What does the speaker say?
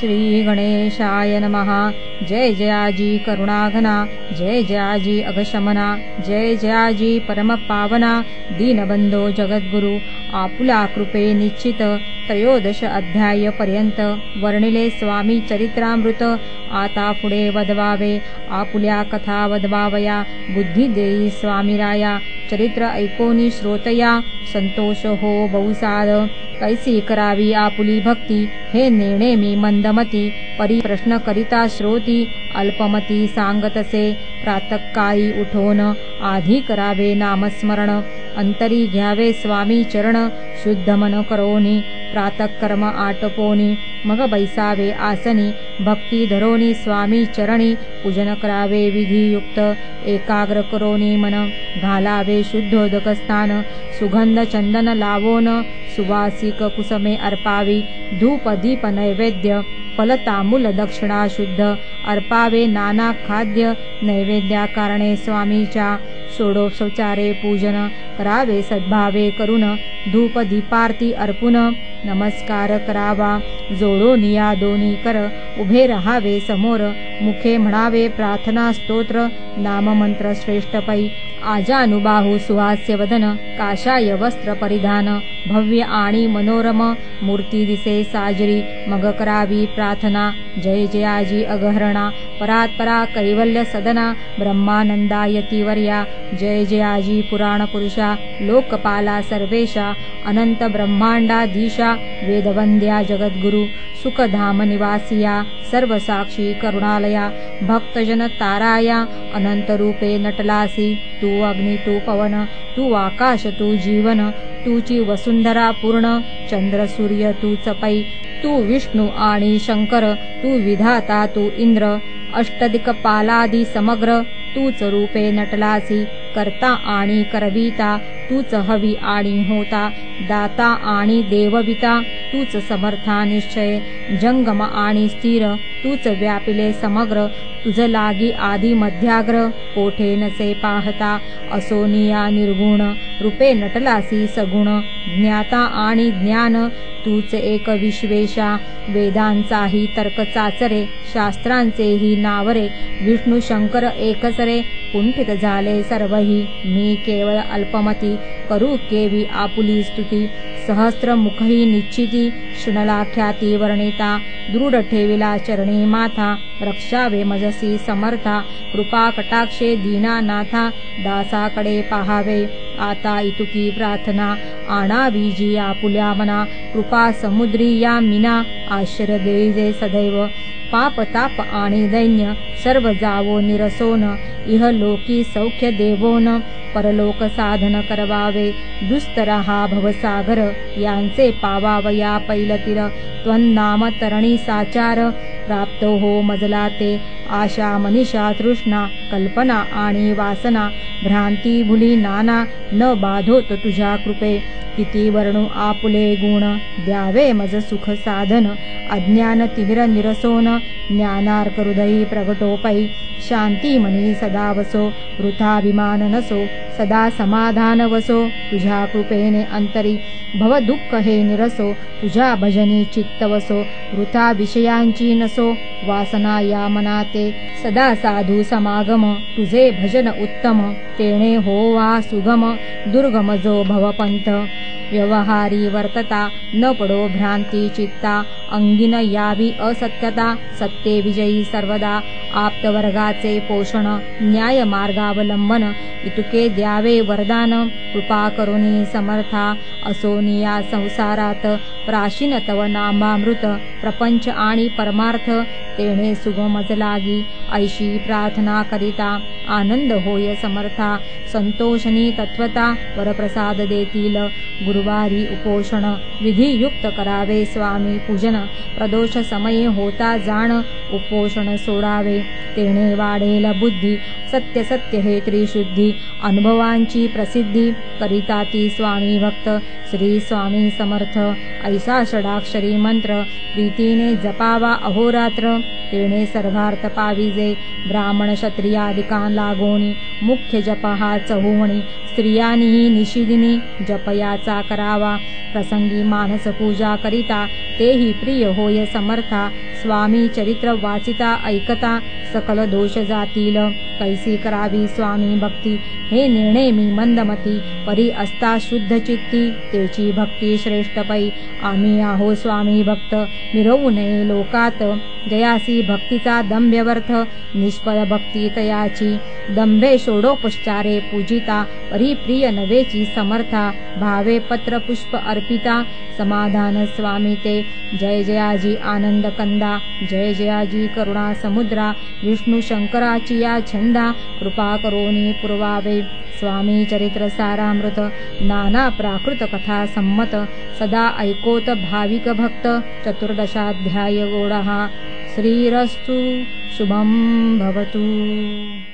श्री गणेशाय नमः। जय जयाजी करुणाघना, जय जयाजी अघशमना, जय जयाजी परमपावना, दीनबंधो जगद्गुरु। आपुला कृपे निश्चित 13 अध्याय पर्यंत वर्णिले स्वामी चरित्रामृत। आता पुढे वदवावे, आपुल्या कथा वदवावया, बुद्धी देई स्वामीराया। चरित्र ऐकोनी श्रोतया, संतोष हो बहुसाद। कैसी करावी आपुली भक्ती, हे नेणे मी मंदमती। परी प्रश्न करिता श्रोती, अल्पमती सांगतसे। प्रातःकाळी उठोन, आधी करावे नामस्मरण। अंतरी घ्यावे स्वामी चरण, शुद्ध मन करोनी। प्रातःकर्म आटपोनी, मग बैसावे आसनी। भक्ती धरोनी स्वामी चरणी, पूजन करावे विधियुक्त। एकाग्र करोनी मन, घालावे शुद्धोदक स्नान। सुगंध चंदन लावोन, सुवासिक कुसमे अर्पावी। धूप दीप नैवेद्य, फल तांबूल दक्षिणा शुद्ध। अर्पावे नाना खाद्य, नैवेद्या कारणे स्वामीच्या। षोडोपचारे पूजन, करावे सद्भावे करून। धूप दीपारती अर्पुन, नमस्कार करावा। जोडोनिया दोन्ही कर, उभे रहावे समोर। मुखे म्हणावे प्रार्थना स्तोत्र, नाममंत्र श्रेष्ठ पै। आजानुबाहू सुहास्य वदन, काशाय वस्त्र परिधान। भव्य आणि मनोरम, मूर्ती दिसे साजरी। मग करावी प्रार्थना, जय जयाजी अगहरणा। परात्परा कैवल्य सदना, ब्रह्मानंदायतीवर्या। जय जयाजी पुराण पुरुषा, लोकपाला सर्वेशा। अनंत ब्रह्मांडाधीशा, वेदवंद्या जगद्गुरु। सुखधाम निवासिया, सर्वसाक्षी करुणालया। भक्तजन ताराया, अनंत रूपे नटलासी। तू अग्नि तू पवन, तू आकाश तू जीवन। तूची वसुंधरा पूर्ण, चंद्र सूर्य तूच पै। तू विष्णू आणि शंकर, तू विधाता तू इंद्र। अष्टदिक्पालादी समग्र, तूच रूपे नटलासी। करता आणि करविता, तूच हवी आणि होता। दाता आणि देवविता, तूच समर्था निश्चय। जंगम आणि स्थिर, तूच व्यापिले समग्र। तुझ लागी आदी मध्याग्र, कोठे नसे पाहता। असोनिया निर्गुण, रूपे नटलासी सगुण। ज्ञाता आणि ज्ञान, तूच एक विश्वेशा। वेदांचाही तर्क चाचरे, शास्त्रांचेही नावरे। विष्णू शंकर एकसरे, कुंठित झाले सर्वही। मी केवळ अल्पमती, करू केवी आपुली स्तुती। सहस्त्र मुखही निश्चिती, शृणला ख्याती वर्णिता। दृढ ठेविला चरणी माथा, रक्षावे मजसी समर्था। कृपा कटाक्षे दीनानाथा, दासाकडे पाहावे। आता इतुकी प्रार्थना, आणावी जी आपुल्या मना। कृपा समुद्री या मीना, आश्चर्य देईजे सदैव। पाप ताप आणि दैन्य, सर्व जावो निरसोन। इहलोकी सौख्य देवोन, परलोक साधन करवावे। दुस्तर हा भवसागर, यांचे पावावया पैलतीर। त्वन्नाम तरणी साचार, प्राप्त हो मजला ते। आशा मनीषा तृष्णा, कल्पना आणि वासना। भ्रांती भुली नाना, न बाधोत तुझ्या कृपे। किती वर्णू आपुले गुण, द्यावे मज सुख साधन। अज्ञान तिमिर निरसोन, ज्ञानार्क हृदयी प्रगटोपै। शांती मनी सदा वसो, वृथाभिमान नसो। सदा समाधान वसो, तुझ्या कृपेने अंतरी। भव दुःख हे निरसो, तुझ्या भजनी चित्त वसो। वृथा विषयांची नसो, वासना या मनाते। सदा साधू समागम, तुझे भजन उत्तम। तेणे होवा सुगम, दुर्गम जो भवपंथ। व्यवहारी वर्तता, न पडो भ्रांती चित्ता। अंगिन यावी असत्यता, सत्ये विजयी सर्वदा। आप्तवर्गाचे पोषण, न्याय मार्गावलंबन। इतुके द्यावे वरदान, कृपा करुणी समर्था। असोनिया संसारात, प्राशीन तव नामामृत। प्रपंच आणि परमार्थ, तेणे सुगमज लागी। ऐशी प्रार्थना करिता, आनंद होय समर्था। संतोषणी तत्वता, वरप्रसाद देतील। गुरुवारी उपोषण, विधियुक्त करावे स्वामी पूजन। प्रदोष समये होता जाण, उपोषण सोडावे। तेणे वाढेल बुद्धी, सत्य सत्य हे त्रिशुद्धी। अनुभवांची प्रसिद्धी, करिता ती स्वामी भक्त। श्री स्वामी समर्थ, ऐसा षडाक्षरी मंत्र। प्रीतीने जपावा अहोरात्र, तेणे सर्वार्थ पाविजे। ब्राह्मण क्षत्रियादिकां लागोनी, मुख्य जप हा चहुवणी। स्त्रियांनीही निशिदिनी, जपयाचा करावा। प्रसंगी मानस पूजा करिता, तेही प्रिय होय समर्था। स्वामी चरित्र वाचिता ऐकता सकल दोष जातील. कैसी करावी स्वामी भक्ती हे निर्णय मी मंदमती. परी असता शुद्ध चित्ती तेची भक्ती श्रेष्ठ पै. आम्ही आहो स्वामी भक्त मिरवू नये लोकात. जयासी भक्तीचा दंभ व्यर्थ निष्फळ भक्ती तयाची. दंभे षोडोपचारे पूजिता परी प्रिय नवेची समर्था. भावे पत्र पुष्प अर्पिता समाधान स्वामी ते. जय जयाजी आनंद कंदा जय जयाजी करुणा समुद्रा. विष्णू शंकराची या छंदा कृपा करोनी पुरवावे. स्वामी चरित्र सारामृत नाना प्राकृत कथा संमत. सदा ऐकोत भाविक भक्त 14 गोडहा. श्रीरस्तु शुभं भवतु.